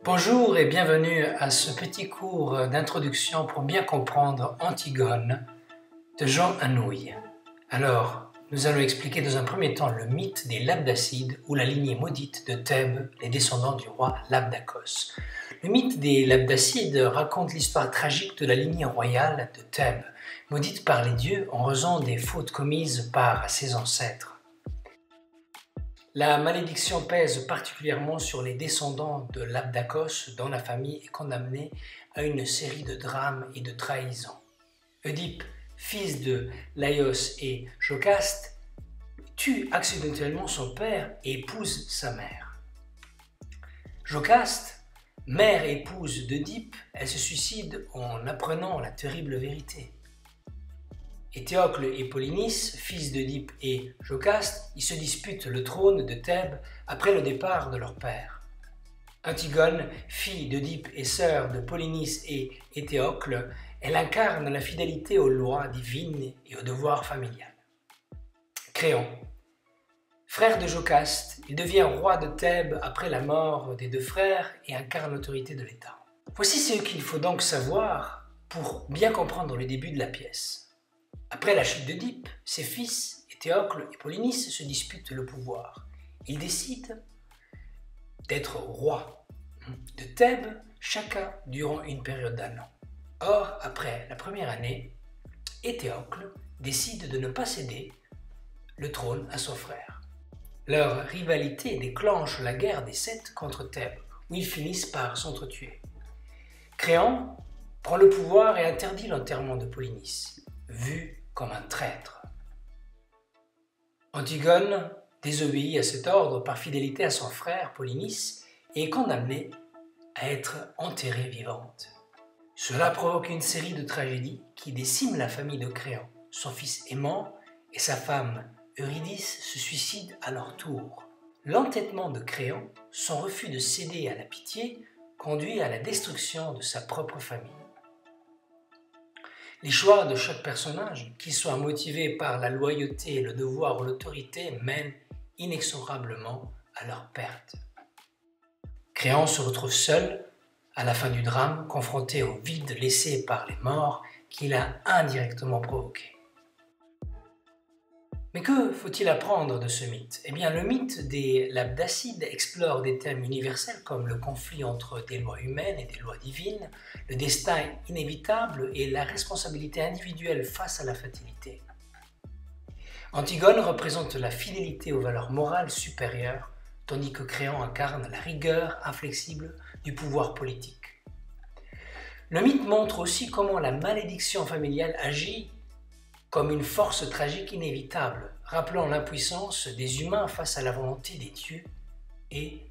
Bonjour et bienvenue à ce petit cours d'introduction pour bien comprendre Antigone de Jean Anouilh. Alors, nous allons expliquer dans un premier temps le mythe des Labdacides ou la lignée maudite de Thèbes, les descendants du roi Labdakos. Le mythe des Labdacides raconte l'histoire tragique de la lignée royale de Thèbes, maudite par les dieux en raison des fautes commises par ses ancêtres. La malédiction pèse particulièrement sur les descendants de Labdakos, dont la famille est condamnée à une série de drames et de trahisons. Oedipe, fils de Laïos et Jocaste, tue accidentellement son père et épouse sa mère. Jocaste, mère et épouse d'Oedipe, elle se suicide en apprenant la terrible vérité. Éthéocle et Polynice, fils d'Oedipe et Jocaste, ils se disputent le trône de Thèbes après le départ de leur père. Antigone, fille d'Oedipe et sœur de Polynice et Éthéocle, elle incarne la fidélité aux lois divines et au devoir familial. Créon, frère de Jocaste, il devient roi de Thèbes après la mort des deux frères et incarne l'autorité de l'État. Voici ce qu'il faut donc savoir pour bien comprendre le début de la pièce. Après la chute d'Oedipe, ses fils, Éthéocle et Polynice, se disputent le pouvoir. Ils décident d'être rois de Thèbes, chacun durant une période d'un an. Or, après la première année, Éthéocle décide de ne pas céder le trône à son frère. Leur rivalité déclenche la guerre des Sept contre Thèbes, où ils finissent par s'entretuer. Créon prend le pouvoir et interdit l'enterrement de Polynice, vu comme un traître. Antigone désobéit à cet ordre par fidélité à son frère Polynice et est condamnée à être enterrée vivante. Cela provoque une série de tragédies qui déciment la famille de Créon. Son fils Aimant et sa femme Eurydice se suicident à leur tour. L'entêtement de Créon, son refus de céder à la pitié, conduit à la destruction de sa propre famille. Les choix de chaque personnage, qu'ils soient motivés par la loyauté, le devoir ou l'autorité, mènent inexorablement à leur perte. Créon se retrouve seul à la fin du drame, confronté au vide laissé par les morts qu'il a indirectement provoqué. Mais que faut-il apprendre de ce mythe? Eh bien, le mythe des Labdacides explore des thèmes universels comme le conflit entre des lois humaines et des lois divines, le destin inévitable et la responsabilité individuelle face à la fatalité. Antigone représente la fidélité aux valeurs morales supérieures, tandis que Créon incarne la rigueur inflexible du pouvoir politique. Le mythe montre aussi comment la malédiction familiale agit comme une force tragique inévitable, rappelant l'impuissance des humains face à la volonté des dieux et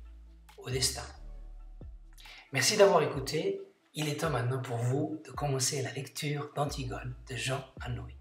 au destin. Merci d'avoir écouté. Il est temps maintenant pour vous de commencer la lecture d'Antigone de Jean Anouilh.